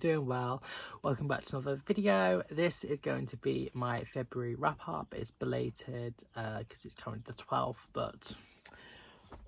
you're doing well. Welcome back to another video. This is going to be my February wrap up. It's belated because it's currently the 12th, but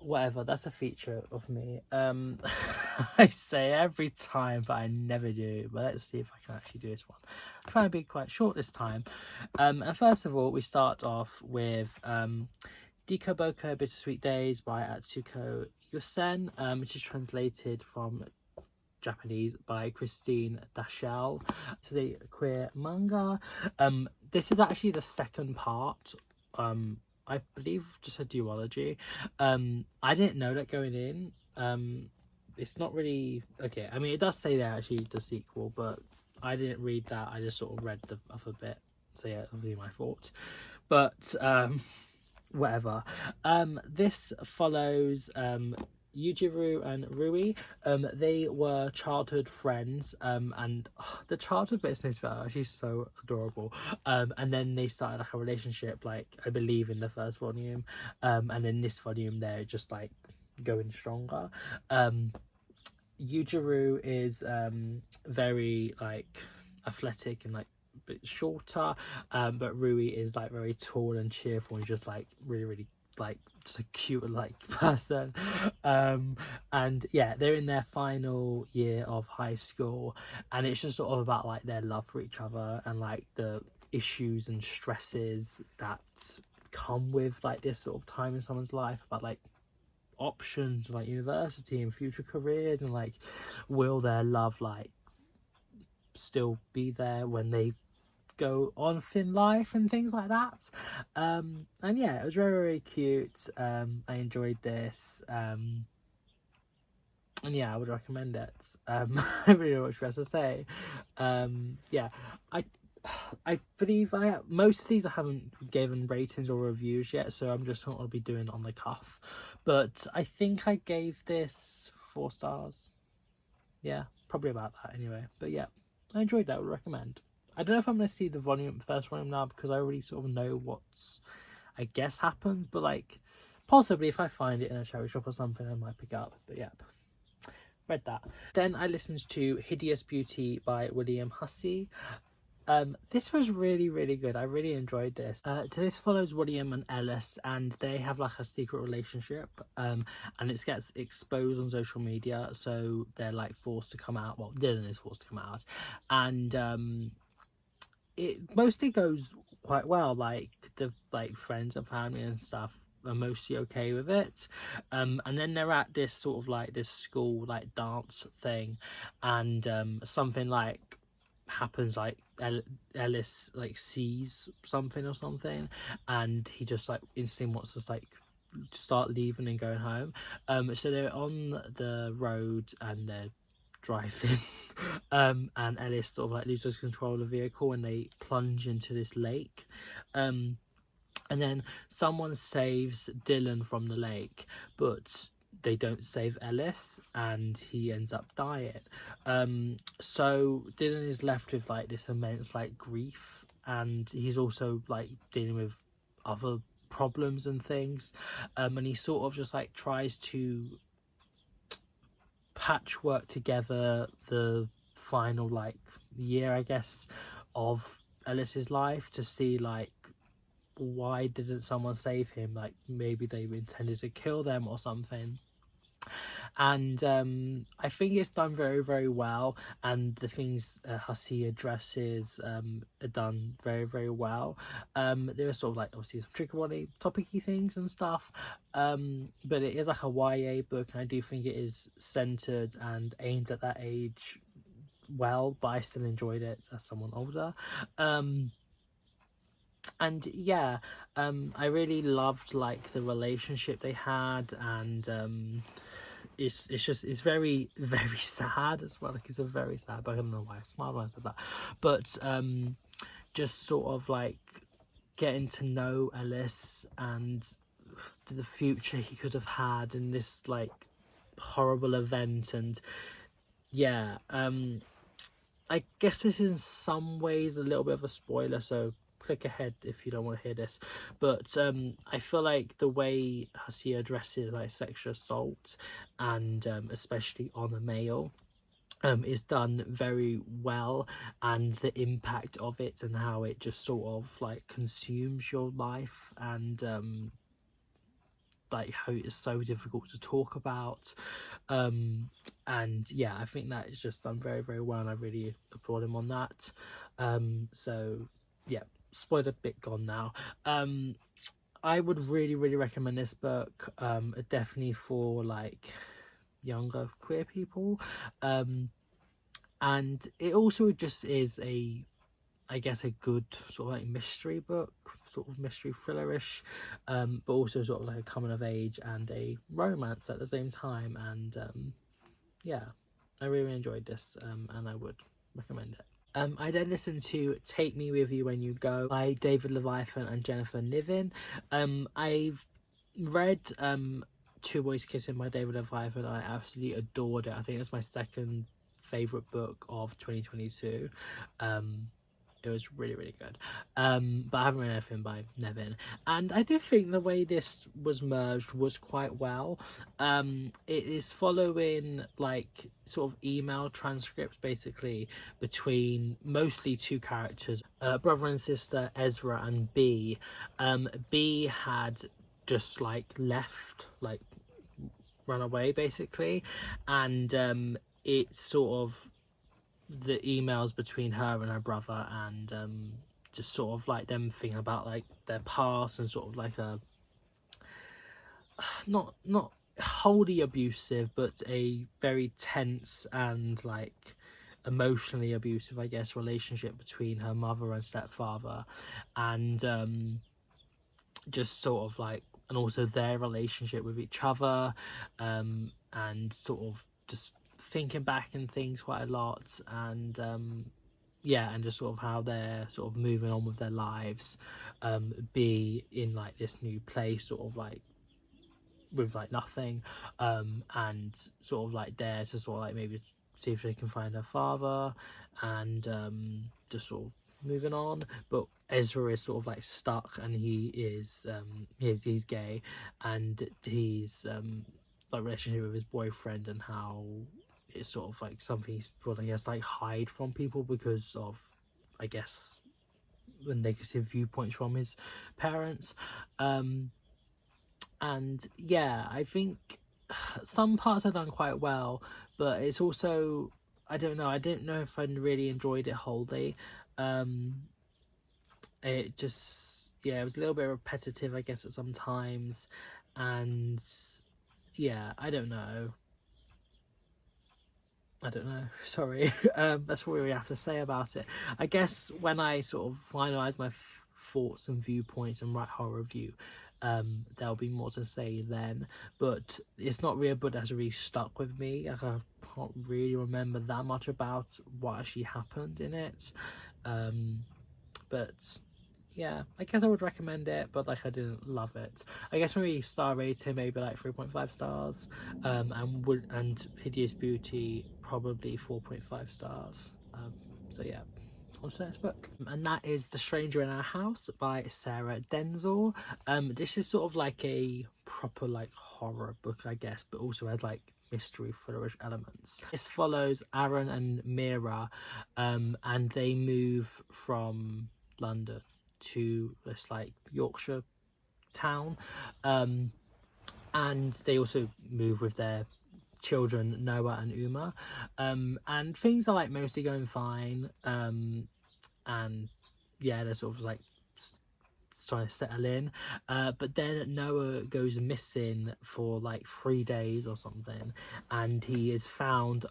whatever, that's a feature of me. I say every time, but I never do. But let's see if I can actually do this one. I'm trying to be quite short this time. And first of all, we start off with Dikoboko Bittersweet Days by Atsuko Yusen, which is translated from Japanese by Christine Dashell. It's a queer manga. This is actually the second part. I believe just a duology. I didn't know that going in. It's not really okay. I mean, it does say there actually the sequel, but I didn't read that. I just sort of read the other bit. So yeah, obviously my fault. But whatever. This follows Yujiro and Rui. They were childhood friends, and the childhood business are actually so adorable. And then they started like a relationship, like I believe in the first volume, and in this volume they're just like going stronger. Yujiro is very like athletic and like a bit shorter, but Rui is like very tall and cheerful and just like really like just a cute like person. And yeah, they're in their final year of high school, and it's just sort of about like their love for each other and like the issues and stresses that come with like this sort of time in someone's life, about like options like university and future careers, and like will their love like still be there when they go on thin life and things like that. And yeah, it was very cute. I enjoyed this, and yeah, I would recommend it. I really don't know what else to say. Yeah, I believe most of these I haven't given ratings or reviews yet, so I'm just going to be doing it on the cuff. But I think I gave this 4 stars. Yeah, probably about that anyway. But yeah, I enjoyed that. I would recommend. I don't know if I'm going to see the first volume now, because I already sort of know what's, I guess, happens. But like, possibly if I find it in a charity shop or something, I might pick it up. But yeah, read that. Then I listened to Hideous Beauty by William Hussey. This was really good. I really enjoyed this. This follows William and Ellis, and they have like a secret relationship, and it gets exposed on social media, so they're like forced to come out. Well, Dylan is forced to come out, and it mostly goes quite well. Like the friends and family and stuff are mostly okay with it, and then they're at this sort of like this school like dance thing, and something like happens, like Ellis like sees something or something, and he just like instantly wants to like start leaving and going home. So they're on the road and they're driving, and Ellis sort of like loses control of the vehicle and they plunge into this lake, and then someone saves Dylan from the lake, but they don't save Ellis, and he ends up dying. So Dylan is left with like this immense like grief, and he's also like dealing with other problems and things, and he sort of just like tries to patchwork together the final like year, I guess, of Ellis's life to see like why didn't someone save him, like maybe they intended to kill them or something. And I think it's done very well, and the things Hussey addresses are done very well. There are sort of like obviously some trigger warning topicy things and stuff, but it is like a YA book, and I do think it is centered and aimed at that age well, but I still enjoyed it as someone older. And yeah, I really loved like the relationship they had, and it's very sad as well. Like it's a very sad book. I don't know why I smiled when I said that, but just sort of like getting to know Ellis and the future he could have had in this like horrible event. And yeah, I guess this is in some ways a little bit of a spoiler, so click ahead if you don't want to hear this. But I feel like the way Hussey addresses like sexual assault, and especially on a male, is done very well, and the impact of it and how it just sort of like consumes your life, and like how it's so difficult to talk about. And yeah, I think that is just done very, very well, and I really applaud him on that. So yeah, spoiler bit gone now. I would really, really recommend this book, definitely for like younger queer people. And it also just is I guess a good sort of like mystery book, sort of mystery thrillerish, but also sort of like a coming of age and a romance at the same time. And yeah, I really enjoyed this, and I would recommend it. I then listened to Take Me With You When You Go by David Leviathan and Jennifer Niven. I've read Two Boys Kissing by David Leviathan. I absolutely adored it. I think it was my second favourite book of 2022. It was really, really good. But I haven't read anything by Nevin. And I did think the way this was merged was quite well. It is following like sort of email transcripts basically between mostly two characters, brother and sister Ezra and B. B had just like left, like run away basically, and it's sort of the emails between her and her brother, and just sort of like them thinking about like their past, and sort of like a not wholly abusive, but a very tense and like emotionally abusive, I guess, relationship between her mother and stepfather, and just sort of like, and also their relationship with each other, and sort of just thinking back and things quite a lot, and yeah, and just sort of how they're sort of moving on with their lives, be in like this new place, sort of like with like nothing, and sort of like there to sort of like maybe see if they can find her father, and just sort of moving on. But Ezra is sort of like stuck, and he's gay, and he's like relationship with his boyfriend, and how it's sort of like something he's probably has to like hide from people because of, I guess, the negative viewpoints from his parents. And yeah, I think some parts are done quite well, but it's also, I don't know if I really enjoyed it wholly. It just, yeah, it was a little bit repetitive, I guess, at some times, and yeah, I don't know. Sorry. That's what we really have to say about it. I guess when I sort of finalise my thoughts and viewpoints and write horror review, there'll be more to say then. But it's not really a book that's really stuck with me. Like, I can't really remember that much about what actually happened in it. But yeah, I guess I would recommend it, but like I didn't love it. I guess maybe star rating, maybe like 3.5 stars, and Hideous Beauty probably 4.5 stars. So yeah, on to the next book, and that is The Stranger in Our House by Sarah Denzil. This is sort of like a proper like horror book, I guess, but also has like mystery thrillerish elements. This follows Aaron and Mira, and they move from London to this like Yorkshire town, and they also move with their children Noah and Uma, and things are like mostly going fine, and yeah, they're sort of like trying to settle in, but then Noah goes missing for like 3 days or something, and he is found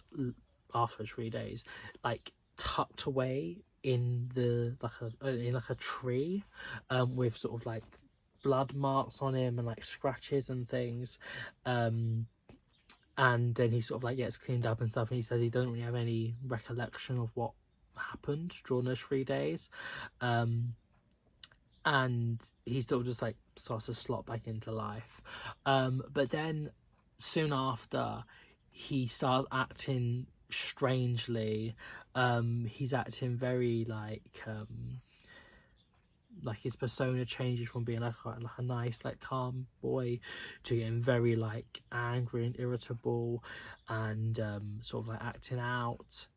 after 3 days like tucked away in the like a tree, with sort of like blood marks on him and like scratches and things, and then he sort of like gets cleaned up and stuff, and he says he doesn't really have any recollection of what happened during those 3 days, and he sort of just like starts to slot back into life, but then soon after he starts acting strangely. He's acting very like like his persona changes from being like a nice, like calm boy to getting very like angry and irritable, and sort of like acting out.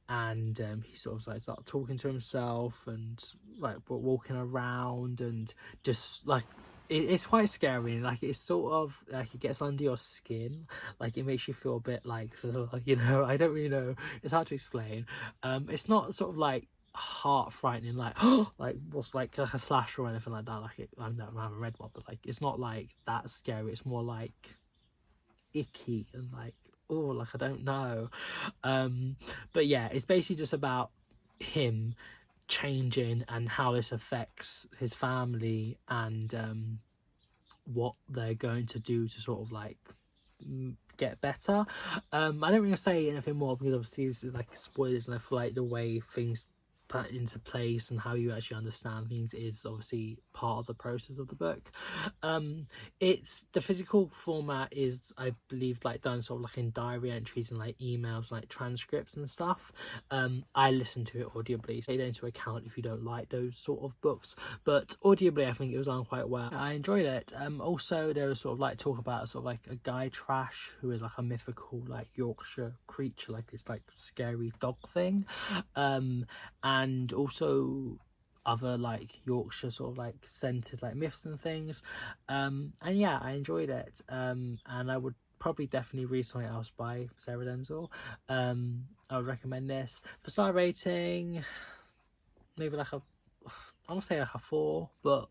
He sort of like start talking to himself and like walking around and just like it's quite scary. Like it's sort of like it gets under your skin, like it makes you feel a bit like you know, I don't really know, it's hard to explain. It's not sort of like heart frightening like like what's like a slasher or anything like that. Like I haven't read one, but like it's not like that scary. It's more like icky and like, oh, like I don't know. But yeah, it's basically just about him changing and how this affects his family, and what they're going to do to sort of like get better. I don't really say anything more because obviously this is like spoilers, and I feel like the way things put into place and how you actually understand things is obviously part of the process of the book. It's the physical format is, I believe, like done sort of like in diary entries and like emails, like transcripts and stuff. I listen to it audibly, so take that into account if you don't like those sort of books, but audibly I think it was done quite well. I enjoyed it. Also there was sort of like talk about sort of like a guy trash who is like a mythical like Yorkshire creature, like this like scary dog thing, and also other like Yorkshire sort of like centered like myths and things. And yeah, I enjoyed it. And I would probably definitely read something else by Sarah Denzel. I would recommend this. For star rating, maybe like a, I want to say like a 4, but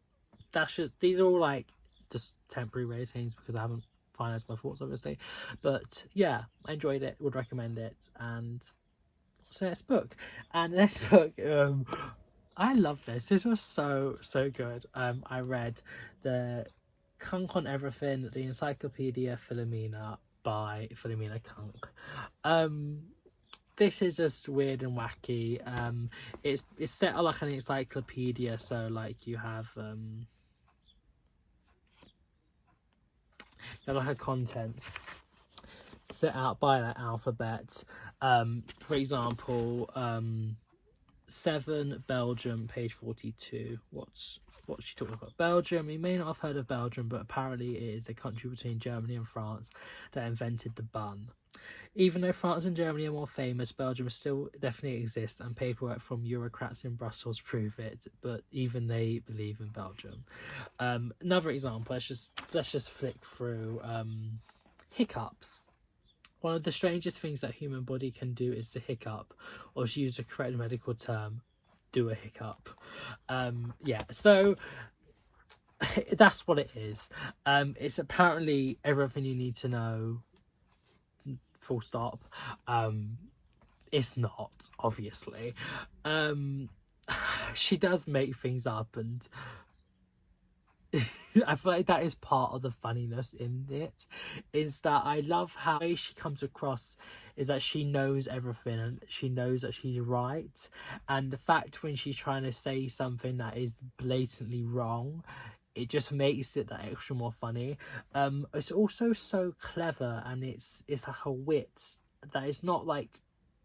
these are all like just temporary ratings because I haven't finalized my thoughts obviously. But yeah, I enjoyed it, would recommend it. And what's the next book? And the next book, I love this. This was so good. I read the Kunk on Everything, the Encyclopedia Philomena by Philomena Kunk. This is just weird and wacky. It's set up like an encyclopedia, so like you have like a contents set out by like alphabet. For example, 7 Belgium, page 42. What's she talking about? Belgium. You may not have heard of Belgium, but apparently it is a country between Germany and France that invented the bun. Even though France and Germany are more famous, Belgium still definitely exists, and paperwork from bureaucrats in Brussels prove it. But even they believe in Belgium. Another example. Let's just flick through hiccups. One of the strangest things that human body can do is to hiccup, or to use the correct medical term, do a hiccup. Yeah, so that's what it is. It's apparently everything you need to know, full stop. It's not, obviously. She does make things up, and I feel like that is part of the funniness in it, is that I love how the way she comes across is that she knows everything and she knows that she's right, and the fact when she's trying to say something that is blatantly wrong, it just makes it that extra more funny. It's also so clever, and it's like a wit that is not like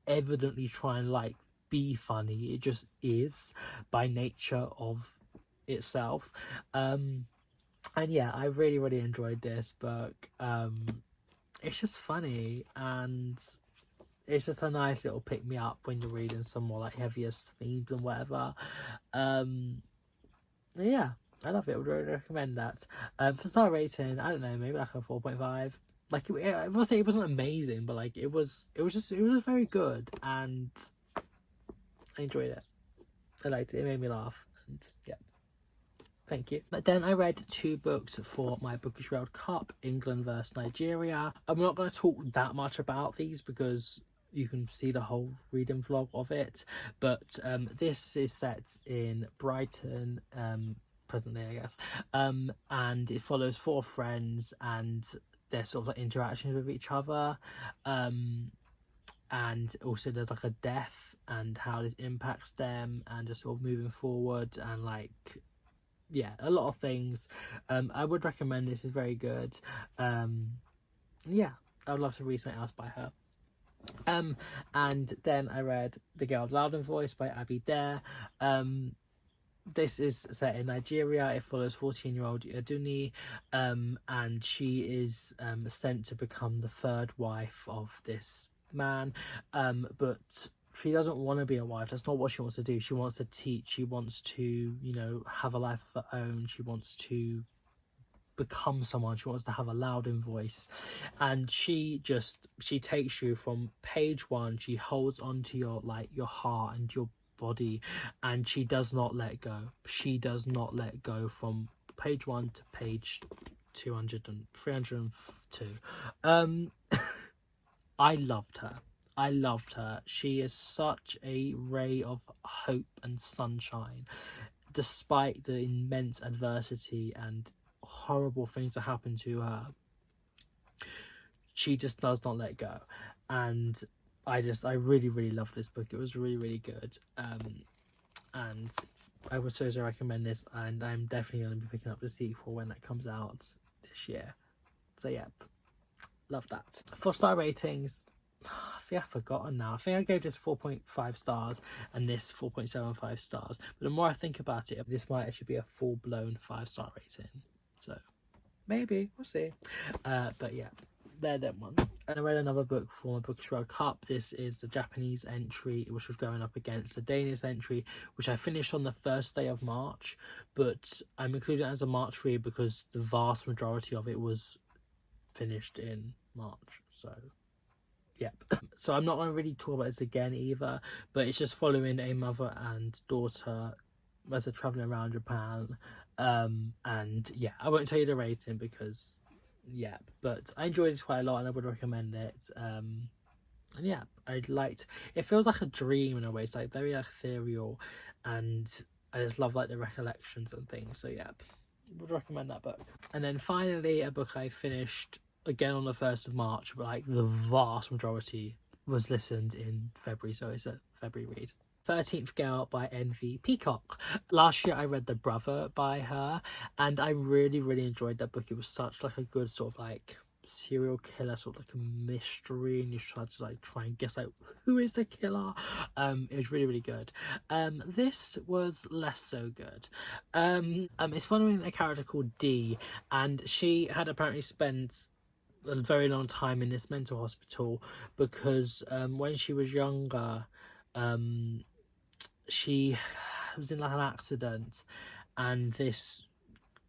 evidently trying to like be funny, it just is by nature of itself. And yeah, I really enjoyed this book. It's just funny, and it's just a nice little pick me up when you're reading some more like heavier themes and whatever. Yeah, I love it. I would really recommend that. For star rating, I don't know, maybe like a 4.5. Like it wasn't amazing, but like it was very good, and I enjoyed it. I liked it. It made me laugh, and yeah. Thank you. But then I read 2 books for my Bookish World Cup, England versus Nigeria. I'm not going to talk that much about these because you can see the whole reading vlog of it. But this is set in Brighton, presently, I guess. And it follows 4 friends and their sort of like interactions with each other. And also there's like a death and how this impacts them, and just sort of moving forward, and like, yeah, a lot of things. I would recommend this. Is very good. Yeah, I would love to read something else by her. And then I read The Girl with Loudon Voice by Abby Dare. this is set in Nigeria. It follows 14-year-old Aduni, and she is sent to become the third wife of this man, but she doesn't want to be a wife. That's not what she wants to do. She wants to teach. She wants to, you know, have a life of her own. She wants to become someone. She wants to have a louder voice, and she takes you from page one. She holds onto your heart and your body, and she does not let go. She does not let go from page one to page 200 and 302. I loved her. She is such a ray of hope and sunshine despite the immense adversity and horrible things that happen to her. She just does not let go, and I really loved this book. It was really good, and I would so recommend this, and I'm definitely going to be picking up the sequel when that comes out this year. So yeah, love that. For star ratings, I think I've forgotten now. I think I gave this 4.5 stars and this 4.75 stars, but the more I think about it, this might actually be a full-blown 5-star rating, so maybe, we'll see. But yeah, they're them ones. And I read another book for my Bookish World Cup. This is the Japanese entry, which was going up against the Danish entry, which I finished on the first day of March, but I'm including it as a March read because the vast majority of it was finished in March, so yep. So I'm not going to really talk about this again either, but it's just following a mother and daughter as they're traveling around Japan, and yeah, I won't tell you the rating because yeah, but I enjoyed it quite a lot and I would recommend it. And yeah, it feels like a dream in a way. It's like very ethereal, and I just love like the recollections and things, so yeah, would recommend that book. And then finally, a book I finished again on the 1st of March, but like the vast majority was listened in February, so it's a February read. 13th Girl by Envy Peacock. Last year I read The Brother by her, and I really enjoyed that book. It was such like a good sort of like serial killer, sort of like a mystery, and you try to try and guess like who is the killer. It was really good. This was less so good. It's following a character called Dee, and she had apparently spent a very long time in this mental hospital because when she was younger, she was in like an accident, and this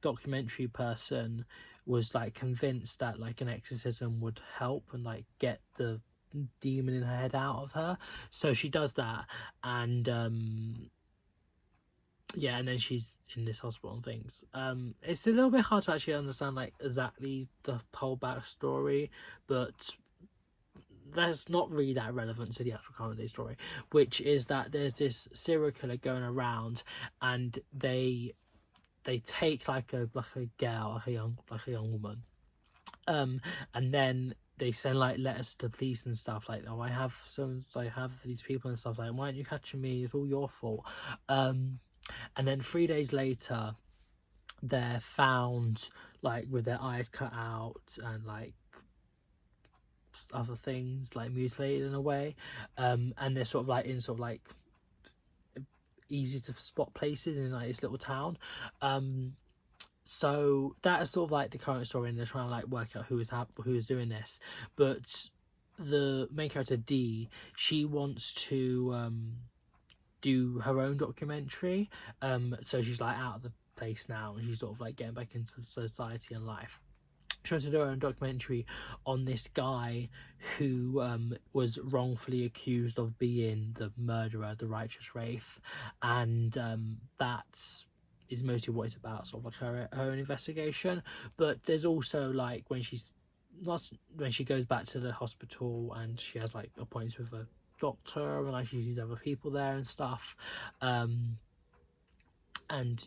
documentary person was like convinced that like an exorcism would help and like get the demon in her head out of her, so she does that, and yeah, and then she's in this hospital and things. It's a little bit hard to actually understand like exactly the whole backstory, but that's not really that relevant to the actual current day story, which is that there's this serial killer going around, and they take like a girl, like a young woman, and then they send like letters to the police and stuff like, oh, I have these people and stuff like, why aren't you catching me, it's all your fault. And then 3 days later they're found like with their eyes cut out and like other things like mutilated in a way, and they're sort of like in sort of like easy to spot places in like this little town. So that is sort of like the current story, and they're trying to like work out who is doing this. But the main character Dee, she wants to do her own documentary, so she's like out of the place now, and she's sort of like getting back into society and life. She wants to do her own documentary on this guy who was wrongfully accused of being the murderer, the righteous Wraith, and that is mostly what it's about, sort of like her own investigation. But there's also like when she goes back to the hospital and she has like appointments with a doctor, and like she sees other people there and stuff, and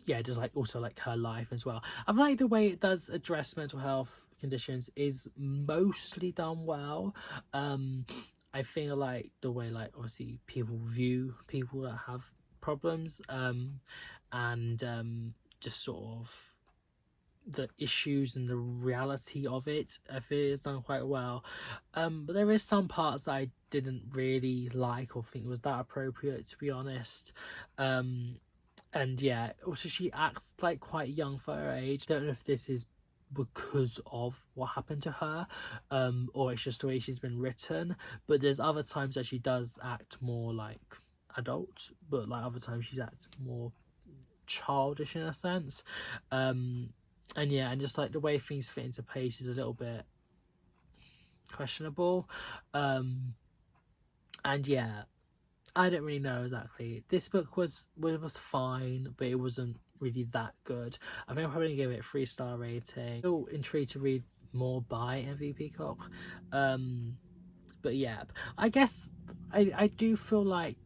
yeah, just like also like her life as well. I like the way it does address mental health conditions is mostly done well. I feel like the way like obviously people view people that have problems, and just sort of the issues and the reality of it, I feel it's done quite well. But there is some parts that I didn't really like or think was that appropriate, to be honest. And yeah, also she acts like quite young for her age. Don't know if this is because of what happened to her, or it's just the way she's been written. But there's other times that she does act more like adult, but like other times she's acts more childish in a sense. And yeah, and just like the way things fit into place is a little bit questionable. And yeah, I don't really know exactly. This book was fine, but it wasn't really that good. I think I'm probably gonna give it a 3-star rating. Still intrigued to read more by MV Peacock. But yeah, I guess I do feel like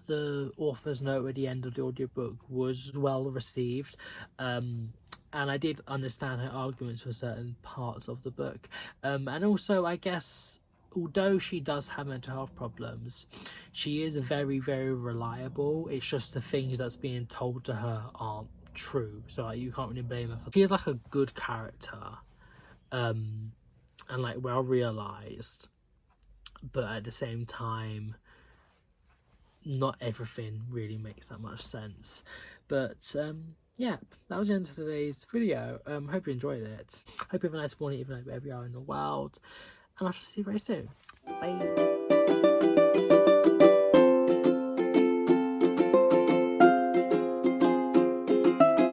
the author's note at the end of the audiobook was well received. And I did understand her arguments for certain parts of the book. And also, I guess, although she does have mental health problems, she is very, very reliable. It's just the things that's being told to her aren't true. So like, you can't really blame her. She is like a good character, and like well realized, but at the same time, not everything really makes that much sense. But yeah, that was the end of today's video. Hope you enjoyed it. Hope you have a nice morning, even though wherever you are in the world, and I shall see you very soon. Bye.